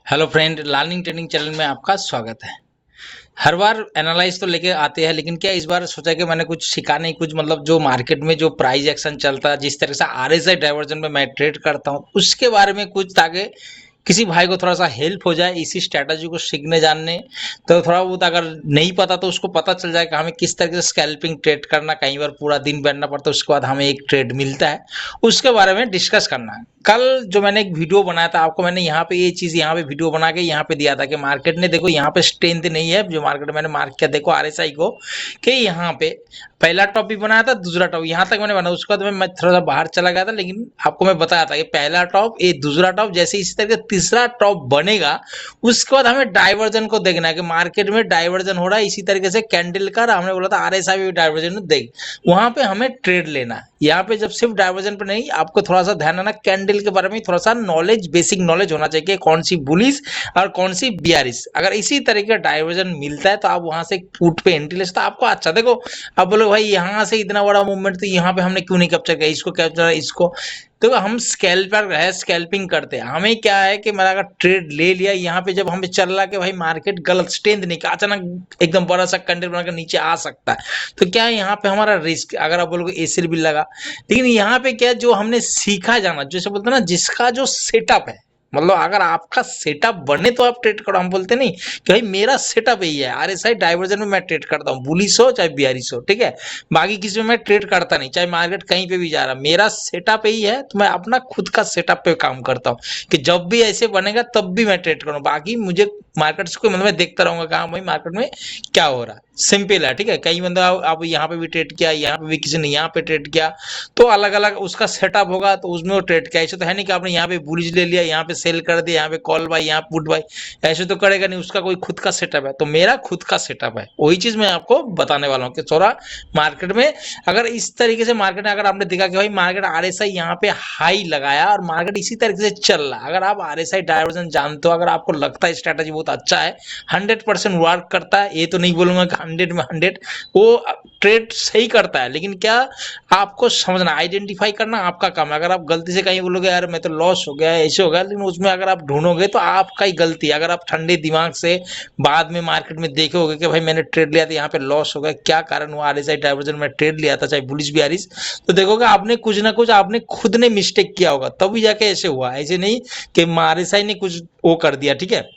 Hello friend, learning training channel में आपका स्वागत है। हर बार एनालाइज तो लेके आते हैं, लेकिन क्या इस बार सोचा कि मैंने कुछ सिखा नहीं, कुछ मतलब जो मार्केट में जो प्राइस एक्शन चलता है, जिस तरह से आरएसआई डाइवर्जन में मैं ट्रेड करता हूँ, उसके बारे में कुछ, ताकि किसी भाई को थोड़ा सा हेल्प हो जाए इसी स्ट्रैटेजी को सीखने जानने। तो थोड़ा बहुत अगर नहीं पता तो उसको पता चल जाए कि हमें किस तरह से स्कैल्पिंग ट्रेड करना, कई बार पूरा दिन बैठना पड़ता है, उसके बाद हमें एक ट्रेड मिलता है, उसके बारे में डिस्कस करना है। कल जो मैंने एक वीडियो बनाया था आपको, मैंने यहाँ पे ये चीज़ यहाँ पे वीडियो बना के यहाँ पे दिया था कि मार्केट ने देखो यहाँ पे स्ट्रेंथ नहीं है, जो मार्केट मैंने मार्क किया देखो आरएसआई को, कि यहाँ पे पहला टॉप भी बनाया था, दूसरा टॉप यहाँ तक मैंने बनाया, उसके बाद मैं थोड़ा सा बाहर चला गया था, लेकिन आपको मैं बताया था कि पहला टॉप, ये दूसरा टॉप, जैसे इसी तरह का तीसरा टॉप बनेगा, उसके बाद हमें डाइवर्जन को देखना है कि मार्केट में डाइवर्जन हो रहा है। इसी तरीके से कैंडल का हमने बोला था आरएसआई भी डाइवर्जन देख, वहां पे हमें ट्रेड लेना है। यहाँ पे जब सिर्फ डाइवर्जन पे नहीं, आपको थोड़ा सा ध्यान रखना, कैंडल के बारे में थोड़ा सा नॉलेज, बेसिक नॉलेज होना चाहिए कि कौन सी बुलिश और कौन सी बियरिश। अगर इसी तरीके का डाइवर्जन मिलता है तो आप वहां से पुट पे एंट्री ले सकते हो। आपको अच्छा देखो, आप बोलो भाई यहाँ से इतना बड़ा मूवमेंट तो यहाँ पे हमने क्यों नहीं कैप्चर किया, इसको कैप्चर, इसको। तो हम स्कैल्पर है, स्कैल्पिंग करते हैं। हमें क्या है कि मेरा अगर ट्रेड ले लिया यहाँ पे, जब हमें चल रहा कि भाई मार्केट गलत स्ट्रेंथ नहीं, अचानक एकदम बड़ा सा कैंडल बनाकर नीचे आ सकता है, तो क्या है यहाँ पे हमारा रिस्क, अगर आप बोलोगे एसिड भी लगा। लेकिन यहाँ पे क्या, जो हमने सीखा जाना, जैसे बोलते हैं ना, जिसका जो सेटअप है, मतलब अगर आपका सेटअप बने तो आप ट्रेड करो। हम बोलते नहीं कि भाई मेरा सेटअप यही है, आरएसआई डाइवर्जन में मैं ट्रेड करता हूँ, बुलिश हो चाहे बियरिश हो, ठीक है। बाकी किसी में मैं ट्रेड करता नहीं, चाहे मार्केट कहीं पे भी जा रहा, मेरा सेटअप यही है, तो मैं अपना खुद का सेटअप पे काम करता हूँ कि जब भी ऐसे बनेगा तब भी मैं ट्रेड करूँ। बाकी मुझे मार्केट को मतलब मैं देखता रहूंगा कहाँ भाई मार्केट में क्या हो रहा है, सिंपल है, ठीक है। कई बंदा आप यहाँ पे भी ट्रेड किया, यहाँ पे भी किसी ने यहाँ पे ट्रेड किया, तो अलग अलग उसका सेटअप होगा, तो उसमें वो ट्रेड किया। ऐसे तो है नहीं कि आपने यहाँ पे बुलिश ले लिया, यहाँ पे सेल कर दिया, यहाँ पे कॉल बाय, यहाँ पुट बाय, ऐसे तो करेगा नहीं, उसका कोई खुद का सेटअप है। तो मेरा खुद का सेटअप है, वही चीज मैं आपको बताने वाला हूँ कि थोड़ा मार्केट में अगर इस तरीके से मार्केट में, अगर आपने देखा कि भाई मार्केट आरएसआई यहाँ पे हाई लगाया और मार्केट इसी तरीके से चल रहा है, अगर आप आरएसआई डाइवर्जन जानते हो, अगर आपको लगता है स्ट्रेटेजी बहुत अच्छा है, 100% वर्क करता है, ये तो नहीं बोलूंगा कि 100 में 100 वो ट्रेड सही करता है, लेकिन क्या आपको समझना, आइडेंटिफाई करना आपका काम है। अगर आप गलती से कहीं बोलोगे यार मैं तो लॉस हो गया, ऐसे हो गया, लेकिन उसमें अगर आप ढूंढोगे तो आपका ही गलती है। अगर आप ठंडे दिमाग से बाद में मार्केट में देखोगे कि भाई मैंने ट्रेड लिया था, यहाँ पे लॉस हो गया, क्या कारण हुआ, आरएसआई डाइवर्जन में ट्रेड लिया था, चाहे बुलिश बियरिश, तो देखोगे आपने कुछ ना कुछ आपने खुद ने मिस्टेक किया होगा, तभी जाके ऐसे हुआ। ऐसे नहीं कि आरएसआई ने कुछ वो कर दिया, ठीक है,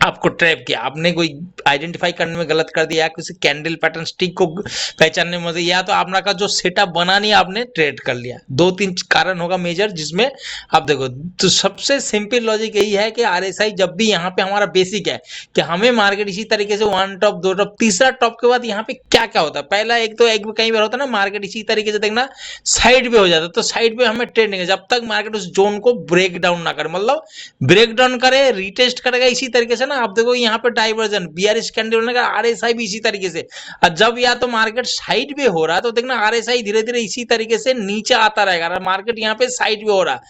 आपको ट्रैप किया, आपने कोई आइडेंटिफाई करने में गलत कर दिया, या किसी कैंडल पैटर्न स्टिक को पहचानने में, या तो आपने का जो सेटअप बना नहीं, आपने ट्रेड कर लिया। दो तीन कारण होगा मेजर, जिसमें आप देखो। तो सबसे सिंपल लॉजिक यही है कि आरएसआई जब भी यहाँ पे हमारा बेसिक है कि हमें मार्केट इसी तरीके से वन टॉप, दो टॉप, तीसरा टॉप के बाद यहाँ पे क्या क्या होता है। पहला एक तो एक कई बार होता है ना, मार्केट इसी तरीके से देखना साइड पे हो जाता है, तो साइड पे हमें ट्रेड नहीं, जब तक मार्केट उस जोन को ब्रेक डाउन ना करे, मतलब ब्रेक डाउन करे, रिटेस्ट करेगा इसी तरीके से ना। आप देखो यहाँ पे डाइवर्जन बियरिश कैंडल होने का, आरएसआई भी इसी तरीके से। और जब या तो मार्केट साइड पे हो रहा है तो देखना आरएसआई धीरे धीरे इसी तरीके से नीचे आता रहेगा, और मार्केट यहाँ पे साइड पे हो रहा है,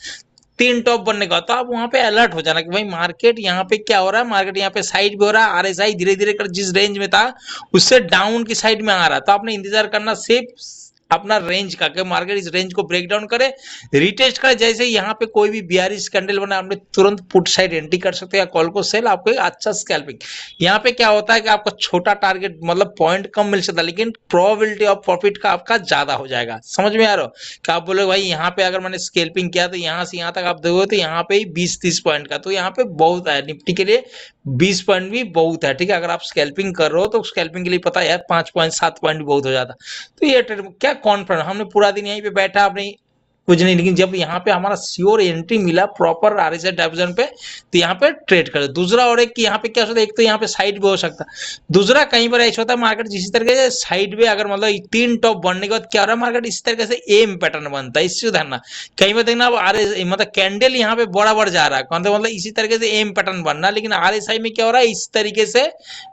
तीन टॉप बनने का, तो आप वहां पे अलर्ट हो जाना कि भाई मार्केट यहाँ पे क्या हो रहा है, मार्केट यहाँ पे साइड पे हो रहा है, आरएसआई धीरे धीरे कर जिस रेंज में था उससे डाउन की साइड में आ रहा है, तो आपने इंतजार करना सिर्फ अपना रेंज का, कि मार्केट इस रेंज को ब्रेक डाउन करे, रिटेस्ट करे। जैसे यहाँ पे कोई भी बियरिश कैंडल बना, आपने तुरंत पुट साइड एंट्री कर सकते हैं, या कॉल को सेल, आपको एक अच्छा स्कैल्पिंग। यहाँ पे क्या होता है कि आपका छोटा टारगेट, मतलब पॉइंट कम मिल सकता है, लेकिन प्रोबेबिलिटी ऑफ प्रॉफिट का आपका ज्यादा हो जाएगा। समझ में आ रहा हो कि आप बोले भाई यहाँ पे अगर मैंने स्कैल्पिंग किया तो यहाँ से यहाँ तक आप देखोगे तो यहाँ पे ही 20-30 पॉइंट का, तो यहाँ पे बहुत है निफ्टी के लिए, 20 पॉइंट भी बहुत है, ठीक है। अगर आप स्कैल्पिंग कर रहे हो तो स्कैल्पिंग के लिए पता है 5 पॉइंट 7 पॉइंट भी बहुत हो जाता। तो ये ट्रेड क्या कॉन्फिडेंस, हमने पूरा दिन यहीं पे बैठा, आपने कुछ नहीं, लेकिन जब यहाँ पे हमारा श्योर एंट्री मिला प्रॉपर आरएसआई डाइवर्जन पे, तो यहाँ पे ट्रेड कर। दूसरा और एक कि यहाँ पे क्या होता है, एक तो यहाँ पे साइड भी हो सकता है, दूसरा कहीं पर ऐसा होता है मार्केट जिस तरीके से साइड पे, अगर मतलब तीन टॉप बनने के बाद क्या हो रहा है, मार्केट इस तरीके से एम पैटर्न बनता है, इससे ध्यान, कहीं पर देखना मतलब कैंडल यहाँ पे बराबर जा रहा है, मतलब इसी तरीके से एम पैटर्न बनना। लेकिन आरएसआई में क्या हो रहा है, इस तरीके से,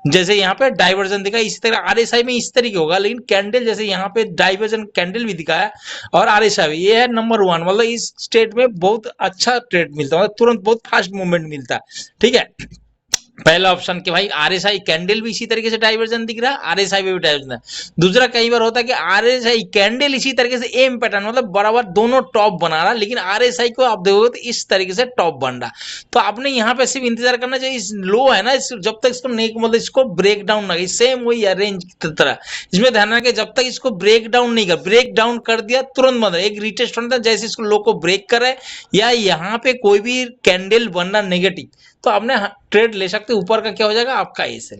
जैसे यहाँ पे डाइवर्जन दिखा, इसी तरह आरएसआई में इस तरीके होगा, लेकिन कैंडल जैसे यहाँ पे डाइवर्जन कैंडल भी दिखाया और आरएसआई भी, ये है नंबर वन, मतलब इस स्टेट में बहुत अच्छा ट्रेड मिलता है, मतलब तुरंत बहुत फास्ट मूवमेंट मिलता है, ठीक है। पहला ऑप्शन कि भाई आरएसआई कैंडल भी इसी तरीके से डाइवर्जन दिख रहा है, आरएसआई में भी डाइवर्जन है। दूसरा कई बार होता है कि आरएसआई कैंडल इसी तरीके से एम पैटर्न मतलब बराबर दोनों टॉप बना रहा, लेकिन आरएसआई को आप देखोगे तो इस तरीके से टॉप बन रहा। तो आपने यहाँ पे सिर्फ इंतजार करना चाहिए, इस लो है ना, जब तक इसको नहीं मतलब इसको ब्रेक डाउन ना, सेम वही है रेंज की तरह। इसमें ध्यान रखें जब तक इसको ब्रेक डाउन नहीं कर, ब्रेक डाउन कर दिया तुरंत बंद, एक रिटेस्ट होना था जैसे इसको लो को ब्रेक करे या यहाँ पे कोई भी कैंडल बनना नेगेटिव, तो आपने ट्रेड ले सकते, ऊपर का क्या हो जाएगा आपका ए सेल।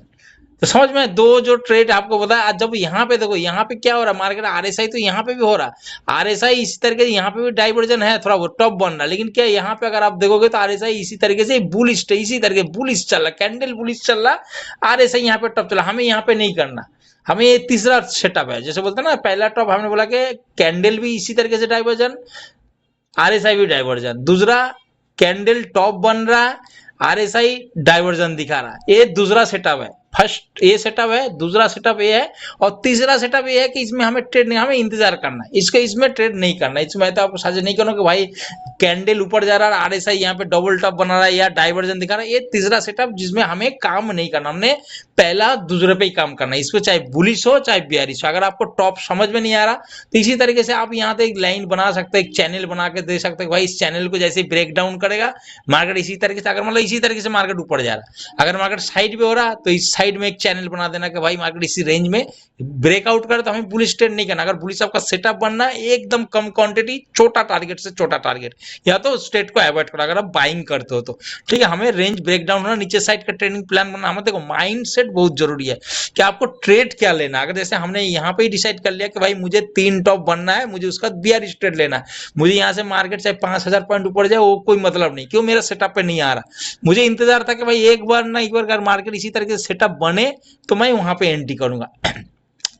तो समझ में दो जो ट्रेड आपको बताया। आज जब यहाँ पे देखो यहाँ पे क्या हो रहा है मार्केट, आरएसआई तो यहाँ पे भी हो रहा है, आरएसआई इसी तरीके से यहाँ पे भी डाइवर्जन है, थोड़ा वो टॉप बन रहा है, लेकिन क्या यहाँ पे अगर आप देखोगे तो आरएसआई इसी तरीके से बुलिश, इसी तरीके बुलिश चल रहा, कैंडल बुलिश चल रहा, आरएसआई यहाँ पे टॉप चला। हमें यहाँ पे नहीं करना, हमें ये तीसरा सेटअप है, जैसे बोलते हैं ना पहला टॉप हमने बोला कि कैंडल भी इसी तरीके से डाइवर्जन, आरएसआई भी डाइवर्जन, दूसरा कैंडल टॉप बन रहा है, आरएसआई डाइवर्जन दिखा रहा है, ये दूसरा सेटअप है। फर्स्ट ये सेटअप है, दूसरा सेटअप ये है, और तीसरा सेटअप ये है कि इसमें हमें ट्रेड नहीं, हमें इंतजार करना है, इसको इसमें ट्रेड नहीं करना है। इसमें तो आपको सजेस्ट नहीं करूँ कि भाई कैंडल ऊपर जा रहा है, आरएसआई यहाँ पे डबल टॉप बना रहा है या डाइवर्जन दिखा रहा है, ये तीसरा सेटअप जिसमें हमें काम नहीं करना, हमने पहला दूसरे पे ही काम करना है। इसमें चाहे बुलिश हो चाहे बियरिश हो, अगर आपको टॉप समझ में नहीं आ रहा तो इसी तरीके से आप यहाँ पे एक लाइन बना सकते हैं, एक चैनल बना के दे सकते हैं, भाई इस चैनल को जैसे ब्रेक डाउन करेगा मार्केट इसी तरीके से, अगर मतलब इसी तरीके से मार्केट ऊपर जा रहा है, अगर मार्केट साइड पे हो रहा तो इस साइड में एक चैनल बना देना कि भाई मार्केट इसी रेंज में ब्रेकआउट करे तो हमें बुलिश ट्रेड नहीं करना। अगर बुलिश आपका सेटअप बनना है एकदम कम क्वांटिटी, छोटा टारगेट से छोटा टारगेट, या तो स्ट्रेट को अवॉइड करो अगर आप बाइंग करते हो तो ठीक है। हमें रेंज ब्रेकडाउन होना, नीचे साइड का ट्रेडिंग प्लान बनना, हमें देखो माइंडसेट बहुत जरूरी है कि आपको ट्रेड क्या लेना। अगर जैसे हमने यहाँ पे ही डिसाइड कर लिया कि भाई मुझे 3 टॉप बनना है, मुझे उसका बियरिश ट्रेड लेना है, मुझे यहाँ से मार्केट चाहे 5000 पॉइंट ऊपर जाए वो कोई मतलब नहीं, क्यों मेरा सेटअप पे नहीं आ रहा, मुझे इंतजार था कि भाई एक बार ना एक बार अगर मार्केट इसी तरीके से सेटअप बने तो मैं वहां पे एंट्री करूंगा,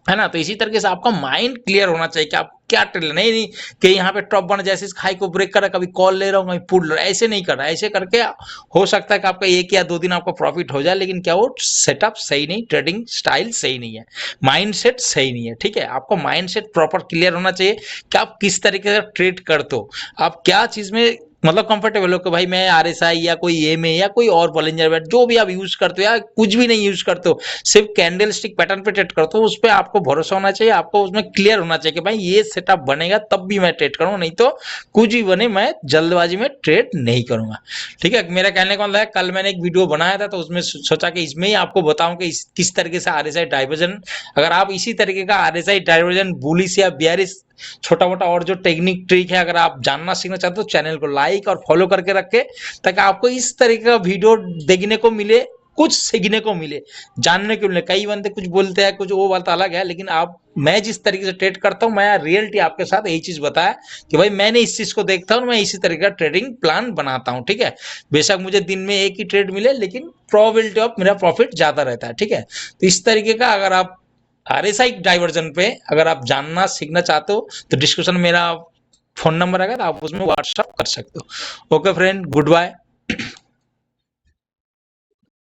है ना। तो इसी तरीके से आपका माइंड क्लियर होना चाहिए कि आप क्या ट्रेड नहीं, नहीं कि यहाँ पे टॉप बन जैसे इस हाई को ब्रेक करा, कभी कॉल ले रहा हूँ कभी पुट ले रहा हूँ, ऐसे नहीं कर रहा। ऐसे करके हो सकता है कि आपका 1 या 2 दिन आपका प्रॉफिट हो जाए, लेकिन क्या वो सेटअप सही नहीं, ट्रेडिंग स्टाइल सही नहीं है, माइंडसेट सही नहीं है, ठीक है। आपको माइंडसेट प्रॉपर क्लियर होना चाहिए कि आप किस तरीके से ट्रेड करते हो, आप क्या चीज में मतलब कंफर्टेबल हो कि भाई मैं आरएसआई या कोई एम या कोई और बॉलिंजर बैट जो भी आप यूज करते हो या कुछ भी नहीं यूज करते हो, सिर्फ कैंडल स्टिक पैटर्न पे ट्रेड करते हो, उस पर आपको भरोसा होना चाहिए, आपको उसमें क्लियर होना चाहिए कि भाई ये सेटअप बनेगा तब भी मैं ट्रेड करूँ, नहीं तो कुछ भी बने मैं जल्दबाजी में ट्रेड नहीं करूंगा, ठीक है। मेरा कहने का मतलब है कल मैंने एक वीडियो बनाया था तो उसमें सोचा कि इसमें ही आपको बताऊं कि किस तरीके से आरएसआई डाइवर्जन, अगर आप इसी तरीके का आरएसआई डाइवर्जन बुलिश या बियरिश छोटा मोटा और जो टेक्निक ट्रिक है अगर आप जानना सीखना चाहते हो, चैनल को लाइक और फॉलो करके रखे ताकि आपको इस तरीके का वीडियो देखने को मिले, कुछ सीखने को मिले, जानने को मिले। कई बंदे कुछ बोलते हैं, कुछ वो बात अलग है, लेकिन आप मैं जिस तरीके से ट्रेड करता हूं, मैं रियलिटी आपके साथ यही चीज बताया कि भाई मैंने इस चीज को देखता हूं, मैं इसी तरीके का ट्रेडिंग प्लान बनाता हूं, ठीक है। बेशक मुझे दिन में एक ही ट्रेड मिले लेकिन प्रोबेबिलिटी ऑफ मेरा प्रॉफिट ज्यादा रहता है, ठीक है। तो इस तरीके का अगर आप आरएसआई डाइवर्जन पे अगर आप जानना सीखना चाहते हो तो डिस्क्रिप्शन में मेरा फोन नंबर आएगा, तो आप उसमें व्हाट्सअप कर सकते हो। Okay friend, good bye.